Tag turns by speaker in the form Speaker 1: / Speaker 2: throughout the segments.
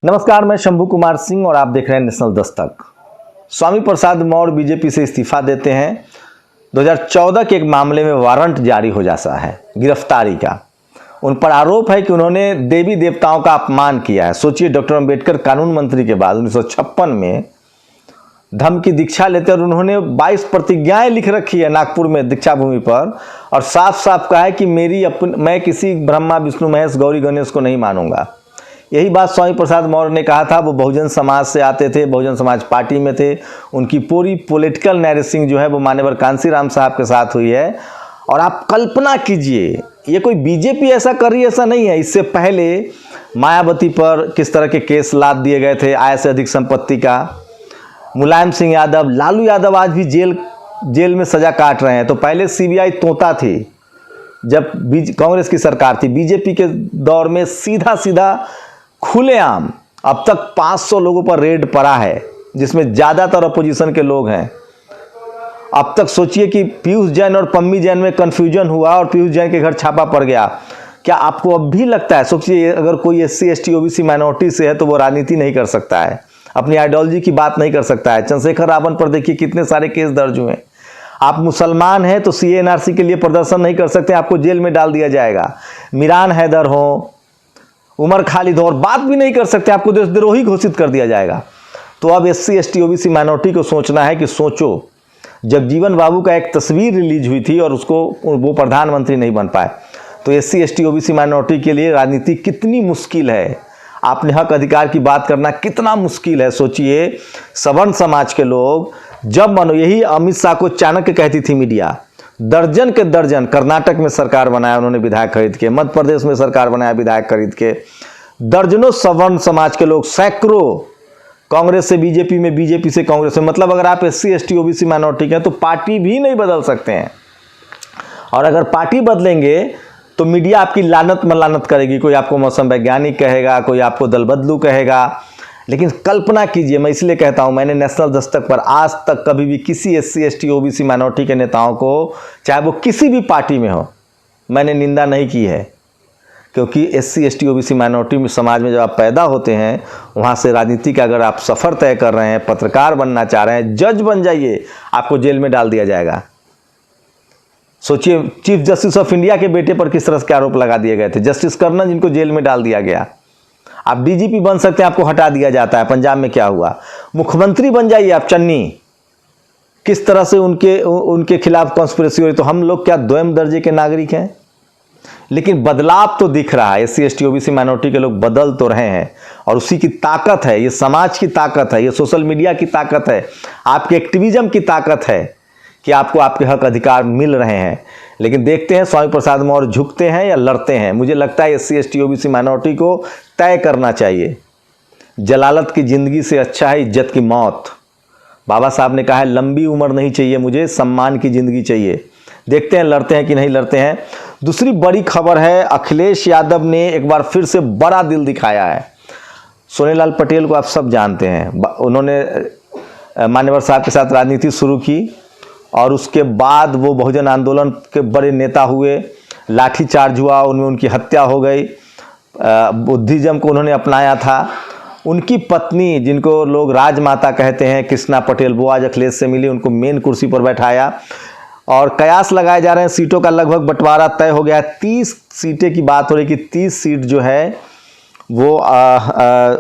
Speaker 1: नमस्कार, मैं शंभू कुमार सिंह और आप देख रहे हैं नेशनल दस्तक। स्वामी प्रसाद मौर्य बीजेपी से इस्तीफा देते हैं। 2014 के एक मामले में वारंट जारी हो जाता है गिरफ्तारी का। उन पर आरोप है कि उन्होंने देवी देवताओं का अपमान किया है। सोचिए, डॉक्टर अंबेडकर कानून मंत्री के बाद 1956 में धम्म की दीक्षा लेते और उन्होंने 22 प्रतिज्ञाएं लिख रखी है नागपुर में दीक्षा भूमि पर, और साफ साफ कहा है कि मैं किसी ब्रह्मा विष्णु महेश गौरी गणेश को नहीं मानूंगा। यही बात स्वामी प्रसाद मौर्य ने कहा था। वो बहुजन समाज से आते थे, बहुजन समाज पार्टी में थे। उनकी पूरी पॉलिटिकल नैरेसिंग जो है वो मान्यवर कांसीराम साहब के साथ हुई है। और आप कल्पना कीजिए, ये कोई बीजेपी ऐसा कर रही है, ऐसा नहीं है। इससे पहले मायावती पर किस तरह के केस लाद दिए गए थे, आय से अधिक संपत्ति का। मुलायम सिंह यादव, लालू यादव आज भी जेल में सजा काट रहे हैं। तो पहले सीबीआई तोता थी जब कांग्रेस की सरकार थी। बीजेपी के दौर में सीधा खुलेआम अब तक 500 लोगों पर रेड पड़ा है, जिसमें ज़्यादातर अपोजिशन के लोग हैं। अब तक सोचिए कि पीयूष जैन और पम्मी जैन में कन्फ्यूजन हुआ और पीयूष जैन के घर छापा पड़ गया। क्या आपको अब भी लगता है, सोचिए, अगर कोई SC ST OBC माइनॉरिटी से है तो वो राजनीति नहीं कर सकता है, अपनी आइडियोलॉजी की बात नहीं कर सकता है। चंद्रशेखर रावण पर देखिए कितने सारे केस दर्ज हुए। आप मुसलमान हैं तो CA NRC के लिए प्रदर्शन नहीं कर सकते, आपको जेल में डाल दिया जाएगा। मिरान हैदर हो, उमर खालिद हो, और बात भी नहीं कर सकते, आपको देशद्रोही घोषित कर दिया जाएगा। तो अब SC ST OBC माइनॉरिटी को सोचना है कि सोचो, जगजीवन बाबू का एक तस्वीर रिलीज हुई थी और वो प्रधानमंत्री नहीं बन पाए। तो SC ST OBC माइनॉरिटी के लिए राजनीति कितनी मुश्किल है, आपने हक अधिकार की बात करना कितना मुश्किल है। सोचिए, सवर्ण समाज के लोग जब यही अमित शाह को चाणक्य कहती थी मीडिया, दर्जन के दर्जन कर्नाटक में सरकार बनाया उन्होंने विधायक खरीद के, मध्य प्रदेश में सरकार बनाया विधायक खरीद के, दर्जनों सवर्ण समाज के लोग, सैकड़ों कांग्रेस से बीजेपी में, बीजेपी से कांग्रेस में। मतलब अगर आप SC ST OBC माइनॉरिटी के हैं तो पार्टी भी नहीं बदल सकते हैं। और अगर पार्टी बदलेंगे तो मीडिया आपकी लानत मलानत करेगी। कोई आपको मौसम वैज्ञानिक कहेगा, कोई आपको दल बदलू कहेगा। लेकिन कल्पना कीजिए, मैं इसलिए कहता हूं, मैंने नेशनल दस्तक पर आज तक कभी भी किसी SC ST OBC माइनॉरिटी के नेताओं को, चाहे वो किसी भी पार्टी में हो, मैंने निंदा नहीं की है। क्योंकि SC ST OBC माइनॉरिटी में समाज में जब आप पैदा होते हैं, वहाँ से राजनीति का अगर आप सफ़र तय कर रहे हैं, पत्रकार बनना चाह रहे हैं, जज बन जाइए, आपको जेल में डाल दिया जाएगा। सोचिए, चीफ जस्टिस ऑफ इंडिया के बेटे पर किस तरह के आरोप लगा दिए गए थे, जस्टिस कर्नल, जिनको जेल में डाल दिया गया। आप DGP बन सकते हैं, आपको हटा दिया जाता है। पंजाब में क्या हुआ? मुख्यमंत्री बन जाइए आप, चन्नी, किस तरह से उनके खिलाफ कॉन्स्पिरेसी हो रही। तो हम लोग क्या द्वैम दर्जे के नागरिक हैं? लेकिन बदलाव तो दिख रहा है। SC ST OBC माइनॉरिटी के लोग बदल तो रहे हैं, और उसी की ताकत है, ये समाज की ताकत है, ये सोशल मीडिया की ताकत है, आपके एक्टिविज्म की ताकत है कि आपको आपके हक अधिकार मिल रहे हैं। लेकिन देखते हैं स्वामी प्रसाद मौर्य झुकते हैं या लड़ते हैं। मुझे लगता है SC ST OBC माइनॉरिटी को तय करना चाहिए, जलालत की ज़िंदगी से अच्छा है इज्जत की मौत। बाबा साहब ने कहा है, लंबी उम्र नहीं चाहिए मुझे, सम्मान की ज़िंदगी चाहिए। देखते हैं लड़ते हैं कि नहीं लड़ते हैं। दूसरी बड़ी खबर है, अखिलेश यादव ने एक बार फिर से बड़ा दिल दिखाया है। सोनेलाल पटेल को आप सब जानते हैं, उन्होंने मान्यवर साहब के साथ राजनीति शुरू की और उसके बाद वो बहुजन आंदोलन के बड़े नेता हुए। लाठीचार्ज हुआ, उनमें उनकी हत्या हो गई। बुद्धिज्म को उन्होंने अपनाया था। उनकी पत्नी, जिनको लोग राजमाता कहते हैं, कृष्णा पटेल, वो आज अखिलेश से मिली, उनको मेन कुर्सी पर बैठाया और कयास लगाए जा रहे हैं। सीटों का लगभग बंटवारा तय हो गया। 30 सीटें की बात हो रही कि 30 सीट जो है वो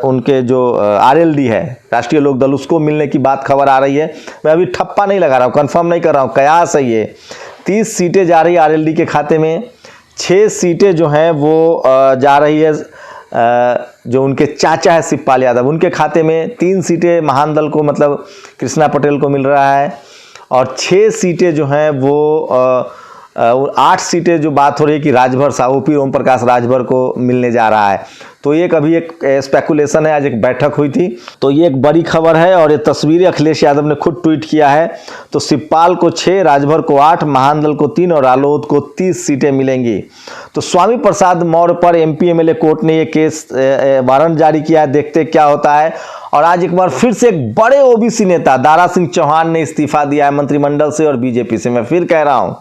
Speaker 1: उनके जो RLD है, राष्ट्रीय लोक दल, उसको मिलने की बात खबर आ रही है। मैं अभी ठप्पा नहीं लगा रहा हूँ, कंफर्म नहीं कर रहा हूँ, कयास है ये। 30 सीटें जा रही है RLD के खाते में। 6 सीटें जो हैं वो जा रही है जो उनके चाचा है शिवपाल यादव, उनके खाते में। 3 सीटें महान दल को, मतलब कृष्णा पटेल को मिल रहा है, और 6 सीटें जो हैं वो 8 सीटें जो बात हो रही है कि राजभर साहब, OP ओम प्रकाश राजभर को मिलने जा रहा है। तो ये अभी एक स्पेकुलेशन है। आज एक बैठक हुई थी, तो ये एक बड़ी खबर है। और ये तस्वीरें अखिलेश यादव ने खुद ट्वीट किया है। तो शिवपाल को 6, राजभर को 8, महान दल को 3 और रालोद को 30 सीटें मिलेंगी। तो स्वामी प्रसाद मौर्य पर MP MLA कोर्ट ने ये केस वारंट जारी किया है। देखते क्या होता है। और आज एक बार फिर से एक बड़े OBC नेता दारा सिंह चौहान ने इस्तीफा दिया है मंत्रिमंडल से और BJP से। मैं फिर कह रहा हूँ,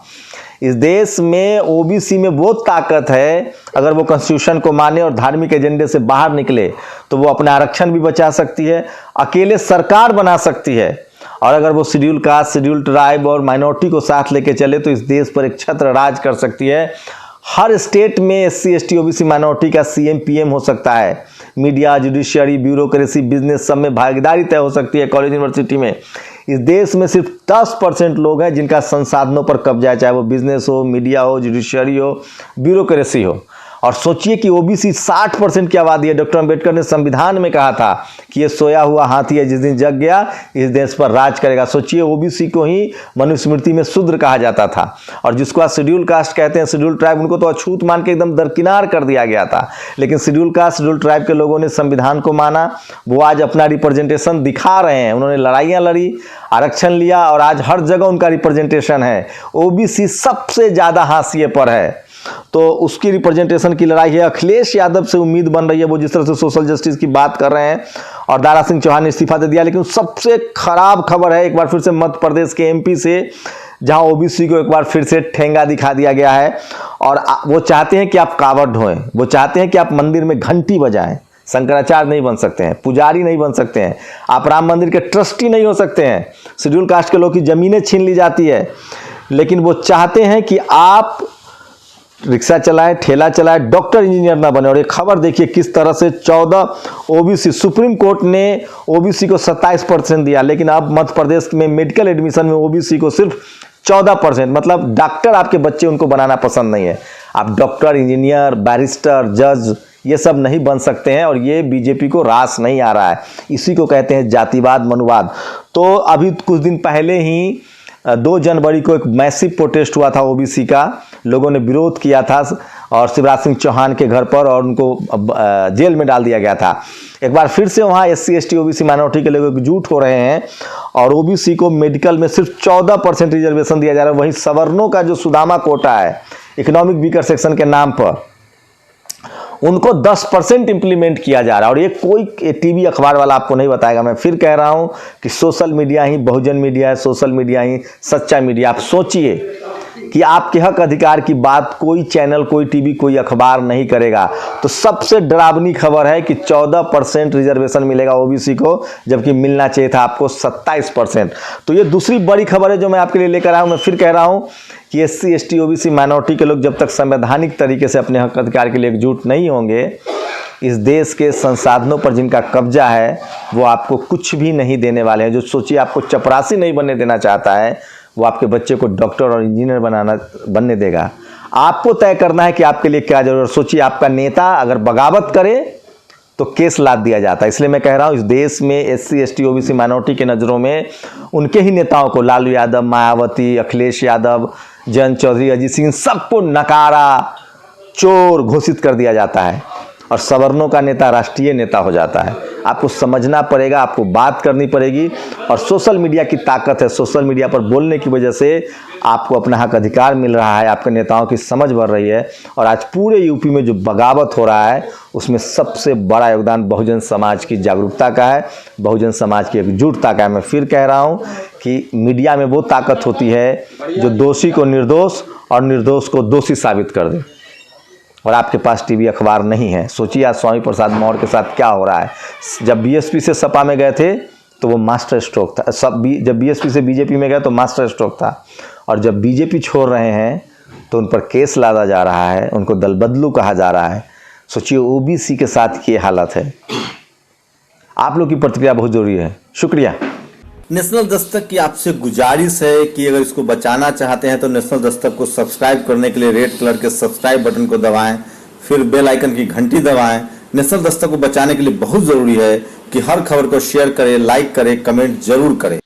Speaker 1: इस देश में ओबीसी में वो ताकत है, अगर वो कॉन्स्टिट्यूशन को माने और धार्मिक एजेंडे से बाहर निकले तो वो अपना आरक्षण भी बचा सकती है, अकेले सरकार बना सकती है। और अगर वो शेड्यूल कास्ट, शेड्यूल ट्राइब और माइनॉरिटी को साथ लेके चले तो इस देश पर एक छत्र राज कर सकती है। हर स्टेट में एससी, एसटी, ओबीसी माइनॉरिटी का सीएम, पीएम हो सकता है। मीडिया, जुडिशियरी, ब्यूरोक्रेसी, बिजनेस सब में भागीदारी तय हो सकती है। कॉलेज, यूनिवर्सिटी में इस देश में सिर्फ 10% लोग हैं जिनका संसाधनों पर कब्जा है, चाहे वो बिजनेस हो, मीडिया हो, जुडिशियरी हो, ब्यूरोक्रेसी हो। और सोचिए कि ओबीसी 60% की आबादी है। डॉक्टर अंबेडकर ने संविधान में कहा था कि ये सोया हुआ हाथी है, जिस दिन जग गया इस देश पर राज करेगा। सोचिए, ओबीसी को ही मनुस्मृति में शूद्र कहा जाता था, और जिसको आज शेड्यूल कास्ट कहते हैं, शेड्यूल ट्राइब, उनको तो अछूत मान के एकदम दरकिनार कर दिया गया था। लेकिन शेड्यूल कास्ट, शेड्यूल ट्राइब के लोगों ने संविधान को माना, वो आज अपना रिप्रेजेंटेशन दिखा रहे हैं। उन्होंने लड़ाइयाँ लड़ी, आरक्षण लिया, और आज हर जगह उनका रिप्रेजेंटेशन है। ओबीसी सबसे ज़्यादा हाशिए पर है, तो उसकी रिप्रेजेंटेशन की लड़ाई है। अखिलेश यादव से उम्मीद बन रही है, वो जिस तरह से सोशल जस्टिस की बात कर रहे हैं, और दारा सिंह चौहान ने इस्तीफा दे दिया। लेकिन सबसे खराब खबर है एक बार फिर से मध्य प्रदेश के एमपी से, जहां ओबीसी को एक बार फिर से ठेंगा दिखा दिया गया है। और वो चाहते हैं कि आप कावड़ ढोएं, वो चाहते हैं कि आप मंदिर में घंटी बजाएं। शंकराचार्य नहीं बन सकते हैं, पुजारी नहीं बन सकते हैं, आप राम मंदिर के ट्रस्टी नहीं हो सकते हैं। शेड्यूल कास्ट के लोग की जमीनें छीन ली जाती है। लेकिन वो चाहते हैं कि आप रिक्शा चलाए, ठेला चलाए, डॉक्टर इंजीनियर ना बने। और ये खबर देखिए किस तरह से 14 ओबीसी, सुप्रीम कोर्ट ने ओबीसी को 27% दिया, लेकिन अब मध्य प्रदेश में मेडिकल एडमिशन में ओबीसी को सिर्फ 14%। मतलब डॉक्टर आपके बच्चे उनको बनाना पसंद नहीं है। आप डॉक्टर, इंजीनियर, बैरिस्टर, जज ये सब नहीं बन सकते हैं, और ये बीजेपी को रास नहीं आ रहा है। इसी को कहते हैं जातिवाद, मनुवाद। तो अभी कुछ दिन पहले ही 2 जनवरी को एक मैसिव प्रोटेस्ट हुआ था ओबीसी का, लोगों ने विरोध किया था, और शिवराज सिंह चौहान के घर पर, और उनको जेल में डाल दिया गया था। एक बार फिर से वहाँ एससी, एसटी, ओबीसी माइनॉरिटी के लोग एकजुट हो रहे हैं, और ओबीसी को मेडिकल में सिर्फ 14% रिजर्वेशन दिया जा रहा है। वहीं सवर्णों का जो सुदामा कोटा है, इकोनॉमिक वीकर सेक्शन के नाम पर, उनको 10% इंप्लीमेंट किया जा रहा है। और ये कोई टीवी अखबार वाला आपको नहीं बताएगा। मैं फिर कह रहा हूं कि सोशल मीडिया ही बहुजन मीडिया है, सोशल मीडिया ही सच्चा मीडिया। आप सोचिए कि आपके हक अधिकार की बात कोई चैनल, कोई टीवी, कोई अखबार नहीं करेगा। तो सबसे डरावनी खबर है कि 14% रिजर्वेशन मिलेगा ओबीसी को, जबकि मिलना चाहिए था आपको 27%। तो ये दूसरी बड़ी खबर है जो मैं आपके लिए लेकर आया हूं। मैं फिर कह रहा हूं कि एससी, एसटी, ओबीसी माइनॉरिटी के लोग जब तक संवैधानिक तरीके से अपने हक अधिकार के लिए एकजुट नहीं होंगे, इस देश के संसाधनों पर जिनका कब्जा है वो आपको कुछ भी नहीं देने वाले हैं। जो सोचिए आपको चपरासी नहीं बनने देना चाहता है, वो आपके बच्चे को डॉक्टर और इंजीनियर बनने देगा। आपको तय करना है कि आपके लिए क्या जरूरत। सोचिए, आपका नेता अगर बगावत करे तो केस लाद दिया जाता है। इसलिए मैं कह रहा हूँ, इस देश में एससी, एसटी, ओबीसी माइनॉरिटी के नज़रों में उनके ही नेताओं को, लालू यादव, मायावती, अखिलेश यादव, जयंत चौधरी, अजीत सिंह, सबको नकारा, चोर घोषित कर दिया जाता है, और सवर्णों का नेता राष्ट्रीय नेता हो जाता है। आपको समझना पड़ेगा, आपको बात करनी पड़ेगी, और सोशल मीडिया की ताकत है। सोशल मीडिया पर बोलने की वजह से आपको अपना हक अधिकार मिल रहा है, आपके नेताओं की समझ बढ़ रही है। और आज पूरे यूपी में जो बगावत हो रहा है, उसमें सबसे बड़ा योगदान बहुजन समाज की जागरूकता का है, बहुजन समाज की एकजुटता का है। मैं फिर कह रहा हूँ कि मीडिया में वो ताकत होती है जो दोषी को निर्दोष और निर्दोष को दोषी साबित कर दे। और आपके पास टीवी अखबार नहीं है। सोचिए आज स्वामी प्रसाद मौर्य के साथ क्या हो रहा है। जब बीएसपी से सपा में गए थे तो वो मास्टर स्ट्रोक था, जब बीएसपी से बीजेपी में गए तो मास्टर स्ट्रोक था, और जब बीजेपी छोड़ रहे हैं तो उन पर केस लादा जा रहा है, उनको दल बदलू कहा जा रहा है। सोचिए ओबीसी के साथ ये हालत है। आप लोग की प्रतिक्रिया बहुत जरूरी है। शुक्रिया।
Speaker 2: नेशनल दस्तक की आपसे गुजारिश है कि अगर इसको बचाना चाहते हैं तो नेशनल दस्तक को सब्सक्राइब करने के लिए रेड कलर के सब्सक्राइब बटन को दबाएं, फिर बेल आइकन की घंटी दबाएं। नेशनल दस्तक को बचाने के लिए बहुत जरूरी है कि हर खबर को शेयर करें, लाइक करें, कमेंट जरूर करें।